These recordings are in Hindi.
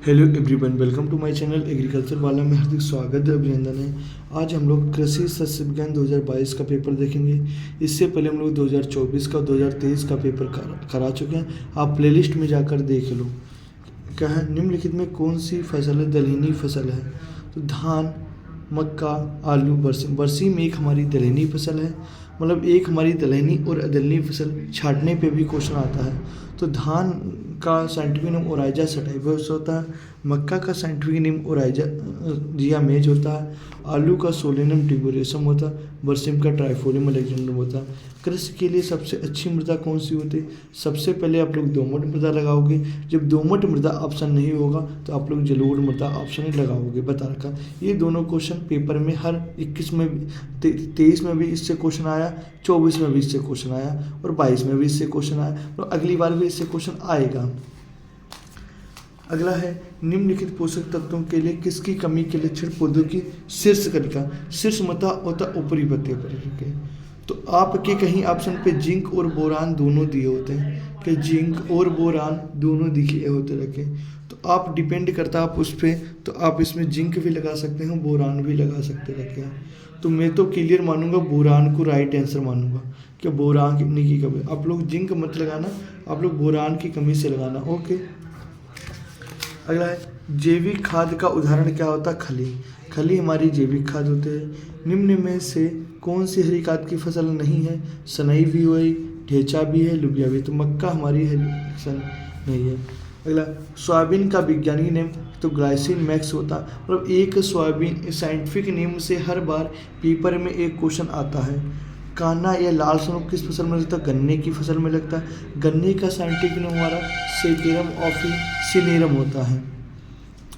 Hello everyone, welcome to my channel agriculture वाला में हार्दिक स्वागत है, अभिनंदन है। आज हम लोग कृषि शस्य विज्ञान 2022 का पेपर देखेंगे। इससे पहले हम लोग 2024 का 2023 का पेपर करा चुके हैं। आप प्लेलिस्ट में जाकर देख लो। क्या है, निम्नलिखित में कौन सी फसल है दलहनी फसल है? तो धान, मक्का, आलू, बरसीम। बरसीम एक हमारी दलहनी फसल है, मतलब एक हमारी दलहनी और अदलहनी फसल छाँटने पे भी क्वेश्चन आता है। तो धान का साइंटिफिक नेम ओराइजा सटाइवस होता है। मक्का का साइंटिफिक नेम ओराइजा जिया मेज होता है। आलू का सोलेनम टिबोरेसम होता है। बरसीम का ट्राइफोलियम अलेक्जेंडर होता है। कृषि के लिए सबसे अच्छी मृदा कौन सी होती है? सबसे पहले आप लोग दोमट मृदा लगाओगे। जब दोमट मृदा ऑप्शन नहीं होगा तो आप लोग जलोढ़ मृदा ऑप्शन ही लगाओगे, बता रखा। ये दोनों क्वेश्चन पेपर में हर 21 में 23 में भी इससे क्वेश्चन आया, 24 में भी इससे क्वेश्चन आया और 22 में भी इससे क्वेश्चन आया और अगली बार भी इससे क्वेश्चन आएगा। अगला है, निम्नलिखित पोषक तत्वों के लिए किसकी कमी के लक्षण पौधों की शीर्ष कलिका। शीर्ष मता होता ऊपरी पत्ते पर के। तो आपके कहीं ऑप्शन पे जिंक और बोरान दोनों दिए होते हैं कि जिंक और बोरान दोनों दिए होते रखे। तो आप डिपेंड करता आप उस पर, तो आप इसमें जिंक भी लगा सकते हैं, बोरान भी लगा सकते रखे हैं। तो मैं तो क्लियर मानूंगा, बोरान को राइट आंसर मानूंगा कि बोरान की कमी। आप लोग जिंक मत लगाना, आप लोग बोरान की कमी से लगाना। ओके। अगला है, जैविक खाद का उदाहरण क्या होता है? खली। खली हमारी जैविक खाद होते हैं। निम्न में से कौन सी हरी खाद की फसल नहीं है? सनई भी हुई, ढेंचा भी है, लुबिया भी। तो मक्का हमारी हरी फसल नहीं है। अगला, सोयाबीन का वैज्ञानिक नेम तो ग्लाइसिन मैक्स होता है। मतलब एक सोयाबीन साइंटिफिक नेम से हर बार पेपर में एक क्वेश्चन आता है। कान्हा या लाल सनोक किस फसल में लगता है? गन्ने की फसल में लगता है। गन्ने का साइंटिफिक नेम हमारा सेकेरम ऑफिसिनेरम होता है।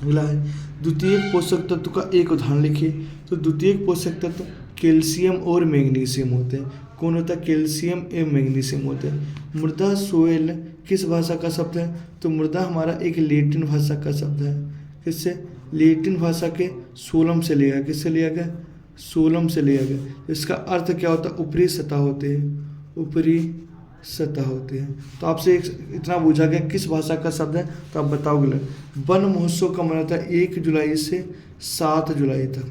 अगला है, द्वितीयक पोषक तत्व का एक उदाहरण लिखिए। तो द्वितीयक पोषक तत्व कैल्शियम और मैग्नीशियम होते हैं। कौन होता है? कैल्शियम एवं मैग्नीशियम होते हैं। मृदा सोयल किस भाषा का शब्द है? तो मृदा हमारा एक लैटिन भाषा का शब्द है। किससे? लैटिन भाषा के सोलम से लिया। किससे लिया गया? सोलम से लिया गया। इसका अर्थ क्या होता है? ऊपरी सतह होते हैं, ऊपरी सतह होते हैं। तो आपसे इतना पूछा गया किस भाषा का शब्द है, तो आप बताओगे। वन महोत्सव का मनाया था 1 जुलाई से 7 जुलाई तक।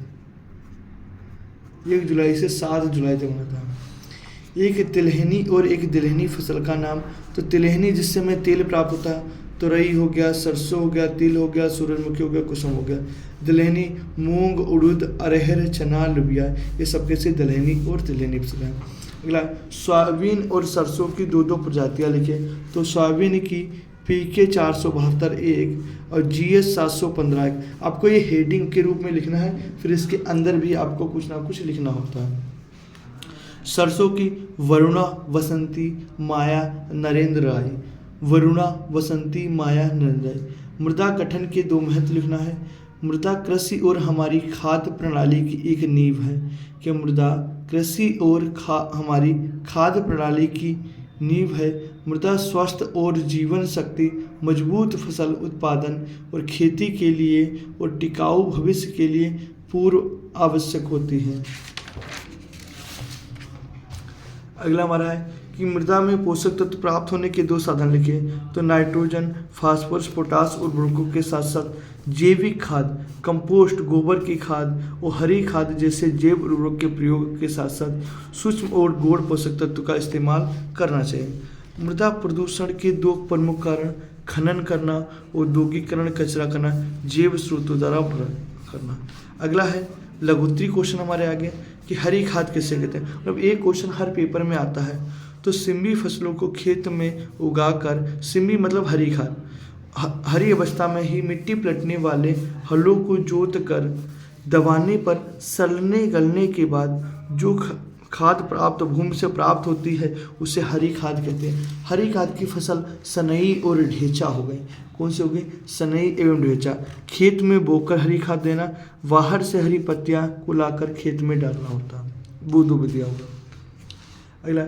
1 जुलाई से 7 जुलाई तक मनाया था। एक तिलहनी और एक दलहनी फसल का नाम। तो तिलहनी जिससे हमें तेल प्राप्त होता है, तुरई हो गया, सरसों हो गया, तिल हो गया, सूरजमुखी हो गया, कुसुम हो गया। दलहनी मूंग, उड़द, अरहर, चना, लोबिया, ये सब कैसे दलहनी और तिलहनी फसल है। अगला, सोयाबीन और सरसों की दो प्रजातियां लिखे। तो सोयाबीन की PK 472-1 और GS 715। आपको ये हेडिंग के रूप में लिखना है, फिर इसके अंदर भी आपको कुछ ना कुछ लिखना होता है। सरसों की वरुणा, वसंती, माया, नरेंद्र राय। वरुणा, वसंती, माया, नरेंद्र राय। मृदा गठन के 2 महत्व लिखना है। मृदा कृषि और हमारी खाद्य प्रणाली की एक नींव है। कि मृदा कृषि और हमारी खाद्य प्रणाली की नींव है। मृदा स्वस्थ और जीवन शक्ति, मजबूत फसल उत्पादन और खेती के लिए और टिकाऊ भविष्य के लिए पूर्व आवश्यक होती है। अगला हमारा है कि मृदा में पोषक तत्व प्राप्त होने के 2 साधन लिखे। तो नाइट्रोजन, फास्फोरस, पोटास उर्वरकों के साथ साथ जैविक खाद, कंपोस्ट, गोबर की खाद और हरी खाद जैसे जैव उर्वरक के प्रयोग के साथ साथ सूक्ष्म और गौण पोषक तत्व का इस्तेमाल करना चाहिए। मृदा प्रदूषण के 2 प्रमुख कारण खनन करना, औद्योगिकरण, कचरा करना, जैव स्रोतों द्वारा करना। अगला है लघुत्तरी क्वेश्चन हमारे आगे कि हरी खाद किसे कहते हैं। मतलब एक क्वेश्चन हर पेपर में आता है। तो सिम्बी फसलों को खेत में उगाकर, सिम्बी मतलब हरी खाद, हरी अवस्था में ही मिट्टी पलटने वाले हलों को जोत कर दबाने पर सड़ने गलने के बाद जो खाद प्राप्त भूमि से प्राप्त होती है उसे हरी खाद कहते हैं। हरी खाद की फसल सनई और ढेंचा हो गई। कौन सी हो गई? सनई एवं ढेंचा। खेत में बोकर हरी खाद देना, बाहर से हरी पत्तियां को लाकर खेत में डालना होता है, बूंदों में दिया होगा। अगला,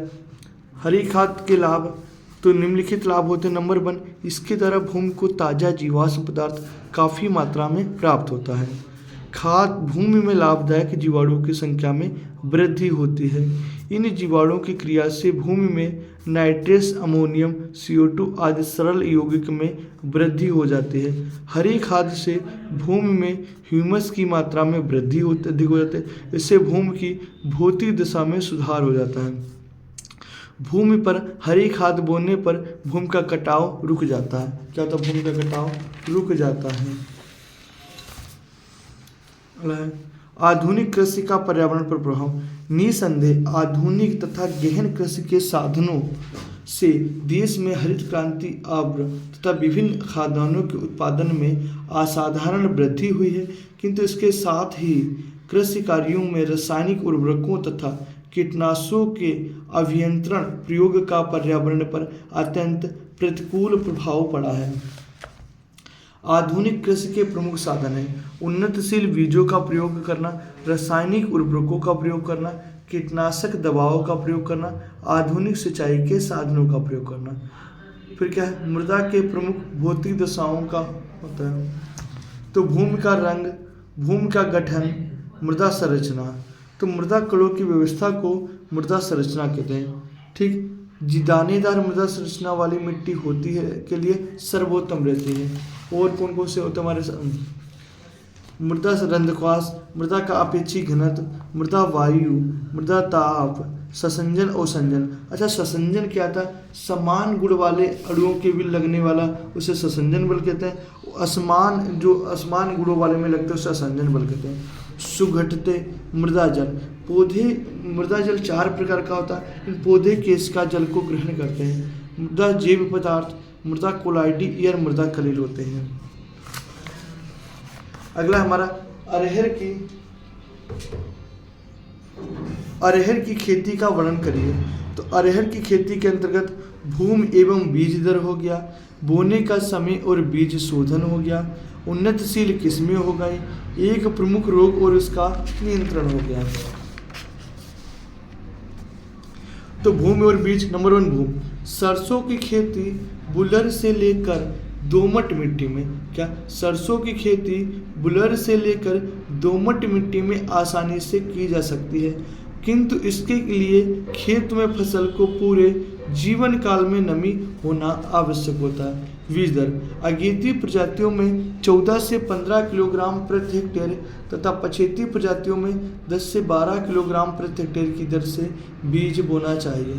हरी खाद के लाभ तो निम्नलिखित लाभ होते हैं। नंबर 1, इसके द्वारा भूमि को ताज़ा जीवाश्म पदार्थ काफ़ी मात्रा में प्राप्त होता है। खाद भूमि में लाभदायक जीवाणुओं की संख्या में वृद्धि होती है। इन जीवाणुओं की क्रिया से भूमि में नाइट्रस, अमोनियम, CO2 आदि सरल यौगिक में वृद्धि हो जाती है। हरी खाद से भूमि में ह्यूमस की मात्रा में वृद्धि अधिक हो जाती है। इससे भूमि की भौतिक दशा में सुधार हो जाता है। भूमि पर हरी खाद बोने पर भूमि का कटाव रुक जाता है। क्या होता है? भूमि का कटाव रुक जाता है। आधुनिक कृषि का पर्यावरण पर प्रभाव। निसंदेह आधुनिक तथा गहन कृषि के साधनों से देश में हरित क्रांति आव्र तथा विभिन्न खाद्यान्नों के उत्पादन में असाधारण वृद्धि हुई है, किंतु इसके साथ ही कृषि कार्यों में रासायनिक उर्वरकों तथा कीटनाशकों के अभियंत्रण प्रयोग का पर्यावरण पर अत्यंत प्रतिकूल प्रभाव पड़ा है। आधुनिक कृषि के प्रमुख साधन हैं उन्नतशील बीजों का प्रयोग करना, रासायनिक उर्वरकों का प्रयोग करना, कीटनाशक दवाओं का प्रयोग करना, आधुनिक सिंचाई के साधनों का प्रयोग करना। फिर क्या है? मृदा के प्रमुख भौतिक दशाओं का होता है। तो भूमि का रंग, भूमि का गठन, मृदा संरचना। तो मृदा कणों की व्यवस्था को मृदा संरचना कहते हैं। ठीक, दानेदार मृदा संरचना वाली मिट्टी होती है के लिए सर्वोत्तम रहती है। और कौन कौन से होते हैं हमारे? मृदा रंध्रक्वास, मृदा का अपेक्षिक घनत्व, मृदा वायु, मृदा ताप, ससंजन और संजन। अच्छा, ससंजन क्या था? समान गुण वाले अणुओं के भी लगने वाला, उसे ससंजन बल कहते हैं। असमान गुणों वाले में लगते हैं उसे असंजन बल कहते हैं। सुघटते मृदा जल, पौधे मृदा जल 4 प्रकार का होता है। इन पौधे केश का जल को ग्रहण करते हैं। मृदा जैव पदार्थ, मृदा कोलाइडी या मृदा कलिल होते हैं। अगला हमारा अरहर की खेती का वर्णन करिए। तो अरहर की खेती के अंतर्गत भूमि एवं बीज दर हो गया, बोने का समय और बीज शोधन हो गया, उन्नतशील किस्में हो गई, एक प्रमुख रोग और उसका नियंत्रण हो गया। तो भूमि और बीज। नंबर 1 भूमि। सरसों की खेती बुलर से लेकर दोमट मिट्टी में, क्या सरसों की खेती बुलर से लेकर दोमट मिट्टी में आसानी से की जा सकती है, किंतु इसके लिए खेत में फसल को पूरे जीवन काल में नमी होना आवश्यक होता है। बीज दर। अगेती प्रजातियों में 14 से 15 किलोग्राम प्रति हेक्टेयर तथा पछेती प्रजातियों में 10 से 12 किलोग्राम प्रति हेक्टेयर की दर से बीज बोना चाहिए।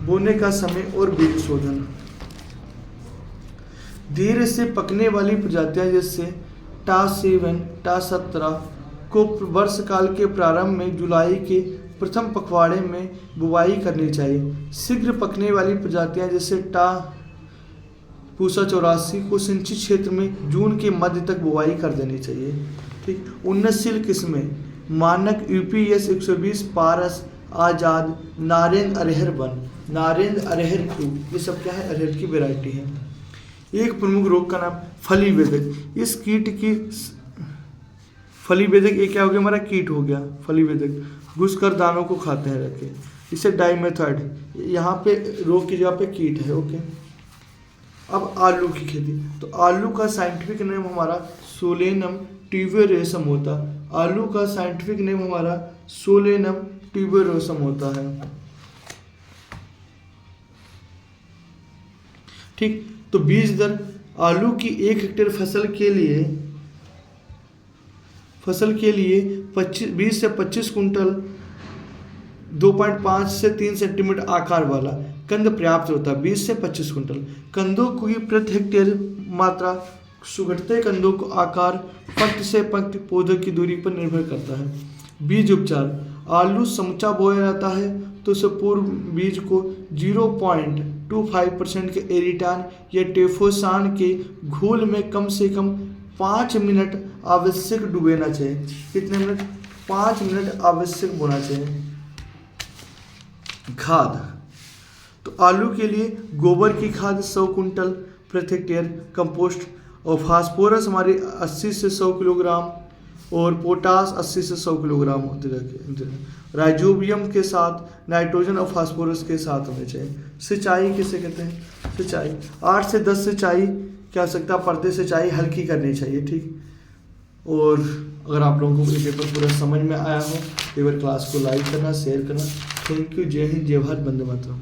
बोने का समय और बीज शोधन। देर से पकने वाली प्रजातियां जैसे टा7, टा17 को वर्ष काल के प्रारंभ में जुलाई के प्रथम पखवाड़े में बुवाई करनी चाहिए। शीघ्र पकने वाली प्रजातियां जैसे पूसा 84 को सिंचित क्षेत्र में जून के मध्य तक बुवाई कर देनी चाहिए। ठीक, उन्नतशील किस्में मानक UPS 120, पारस, आजाद, नारेंद्र अरहर 1, नारेंद्र अरहर 2, ये सब क्या है? अरहर की वैरायटी है। एक प्रमुख रोग का नाम फली वेदक। इस कीट की फली वेदक, ये क्या हो गया? हमारा कीट हो गया फली वेदक। घुसकर दानों को खाते हैं रखे, इसे डाइमेथॉइड। यहाँ पे रोग की जगह पे कीट है। ओके, अब आलू की खेती। तो आलू का साइंटिफिक नेम हमारा सोलेनम ट्यूबेरोसम होता। आलू का साइंटिफिक नेम हमारा सोलेनम ट्यूबेरोसम होता है। ठीक, तो बीज दर। आलू की 1 हेक्टेयर फसल के लिए 20 से 25 कुंटल 2.5 से 3 सेंटीमीटर आकार वाला कंद पर्याप्त होता है। 20 से 25 कुंटल कंदों की प्रति हेक्टेयर मात्रा। सुगठते कंदों को आकार पंक्ति से पंक्ति पौधों की दूरी पर निर्भर करता है। बीज उपचार। आलू समूचा बोया जाता है तो उससे पूर्व बीज को 0.25% के एरिटान या टेफोसान के घोल में कम से कम 5 मिनट आवश्यक डुबोना चाहिए। कितने मिनट? 5 मिनट आवश्यक बोना चाहिए। खाद। तो आलू के लिए गोबर की खाद 100 कुंटल प्रति हेक्टेयर, कंपोस्ट और फास्फोरस हमारे 80 से 100 किलोग्राम और पोटास 80 से 100 किलोग्राम होते रहते। राइजोबियम के साथ नाइट्रोजन और फास्फोरस के साथ होने चाहिए। सिंचाई किसे कहते हैं? सिंचाई 8 से 10 सिंचाई क्या सकता पर्दे सिंचाई हल्की करनी चाहिए। ठीक, और अगर आप लोगों को ये पेपर पूरा समझ में आया हो तो एक बार क्लास को लाइक करना, शेयर करना। Thank you. जय हिंद, जय भारत, वंदे मातरम।